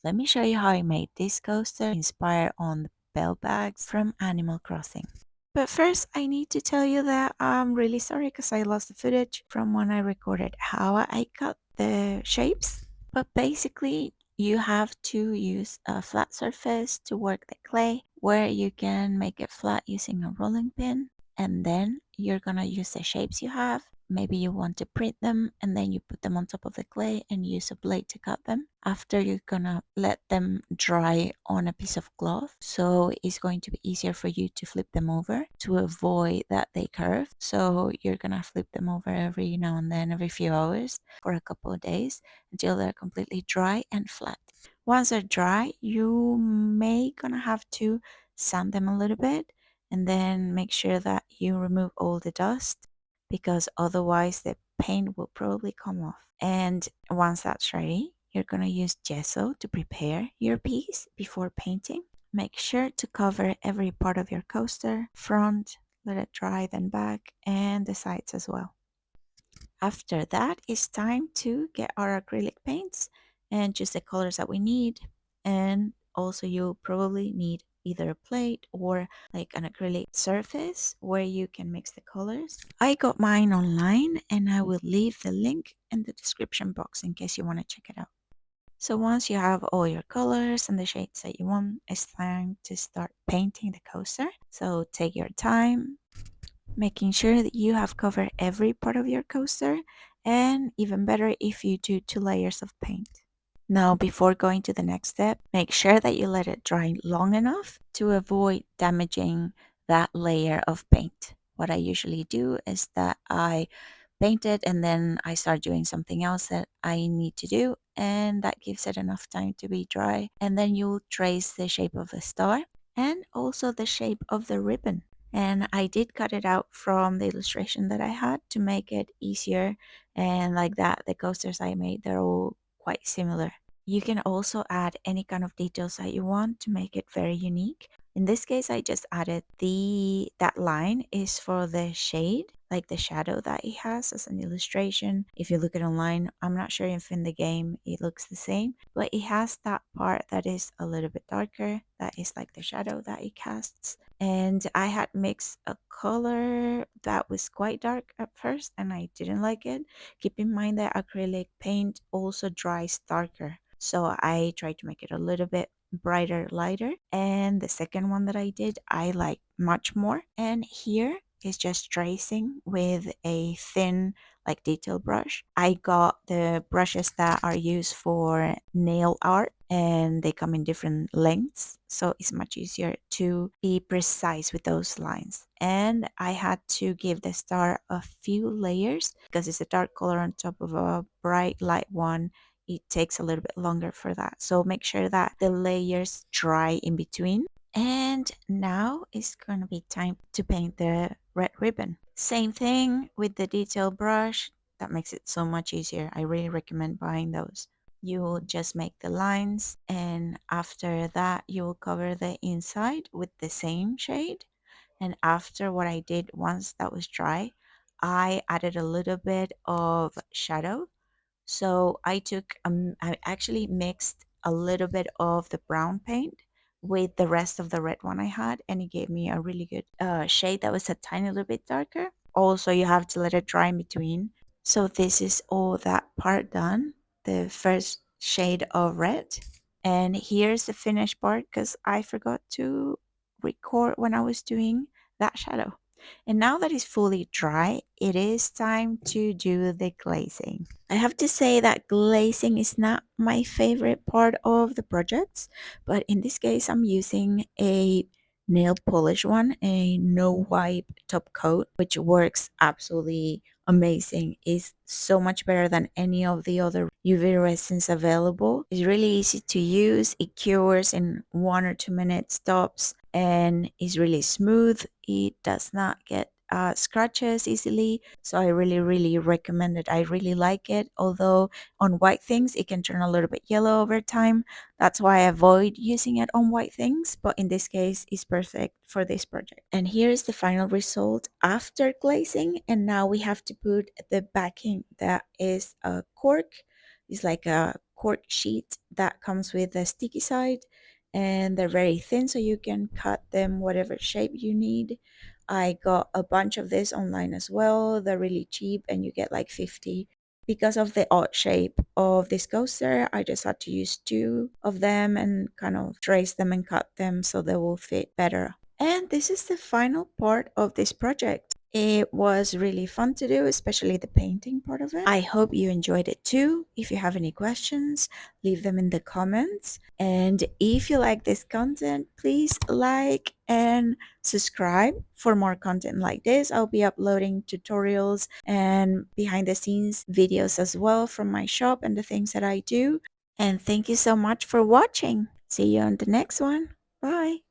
Let me show you how I made this coaster inspired on the bell bags from Animal Crossing. But first, I need to tell you that I'm really sorry because I lost the footage from when I recorded how I cut the shapes. But basically, you have to use a flat surface to work the clay where you can make it flat using a rolling pin. And then you're gonna use the shapes you have. Maybe you want to print them and then you put them on top of the clay and use a blade to cut them. After you're gonna let them dry on a piece of cloth. So it's going to be easier for you to flip them over to avoid that they curve. So you're gonna flip them over every now and then, every few hours for a couple of days until they're completely dry and flat. Once they're dry, you may gonna have to sand them a little bit and then make sure that you remove all the dust because otherwise the paint will probably come off. And once that's ready, you're going to use gesso to prepare your piece before painting. Make sure to cover every part of your coaster, front, let it dry, then back, and the sides as well. After that, it's time to get our acrylic paints and choose the colors that we need. And also, you'll probably need either a plate or like an acrylic surface where you can mix the colors. I got mine online and I will leave the link in the description box in case you want to check it out. So once you have all your colors and the shades that you want, it's time to start painting the coaster. So take your time, making sure that you have covered every part of your coaster, and even better if you do 2 layers of paint. Now, before going to the next step, make sure that you let it dry long enough to avoid damaging that layer of paint. What I usually do is that I paint it and then I start doing something else that I need to do, and that gives it enough time to be dry. And then you'll trace the shape of the star and also the shape of the ribbon. And I did cut it out from the illustration that I had to make it easier. And like that, the coasters I made, they're all quite similar. You can also add any kind of details that you want to make it very unique. In this case, I just added that line is for the shade, like the shadow that it has as an illustration. If you look at online, I'm not sure if in the game it looks the same, but it has that part that is a little bit darker, that is like the shadow that it casts. And I had mixed a color that was quite dark at first and I didn't like it. Keep in mind that acrylic paint also dries darker. So I tried to make it a little bit brighter, lighter. And the second one that I did, I like much more. And here is just tracing with a thin, like detail brush. I got the brushes that are used for nail art and they come in different lengths. So it's much easier to be precise with those lines. And I had to give the star a few layers because it's a dark color on top of a bright light one. It takes a little bit longer for that. So make sure that the layers dry in between. And now it's going to be time to paint the red ribbon. Same thing with the detail brush. That makes it so much easier. I really recommend buying those. You will just make the lines, and after that, you will cover the inside with the same shade. And after what I did, once that was dry, I added a little bit of shadow. So I actually mixed a little bit of the brown paint with the rest of the red one I had, and it gave me a really good shade that was a tiny little bit darker. Also, you have to let it dry in between. So this is all that part done, the first shade of red. And here's the finished part because I forgot to record when I was doing that shadow. And now that it's fully dry, it is time to do the glazing. I have to say that glazing is not my favorite part of the projects, but in this case, I'm using a nail polish one, a no wipe top coat, which works absolutely amazing. It's so much better than any of the other UV resins available. It's really easy to use. It cures in 1 or 2 minutes tops and is really smooth. It does not get scratches easily. So I really recommend it. I really like it. Although on white things, it can turn a little bit yellow over time. That's why I avoid using it on white things. But in this case, it's perfect for this project. And here's the final result after glazing. And now we have to put the backing that is a cork. It's like a cork sheet that comes with a sticky side, and they're very thin so you can cut them whatever shape you need. I got a bunch of this online as well. They're really cheap and you get like 50. Because of the odd shape of this coaster, I just had to use two of them and kind of trace them and cut them so they will fit better. And this is the final part of this project. It was really fun to do, especially the painting part of it. I hope you enjoyed it too. If you have any questions, leave them in the comments. And if you like this content, please like and subscribe for more content like this. I'll be uploading tutorials and behind the scenes videos as well from my shop and the things that I do. And thank you so much for watching. See you on the next one. Bye.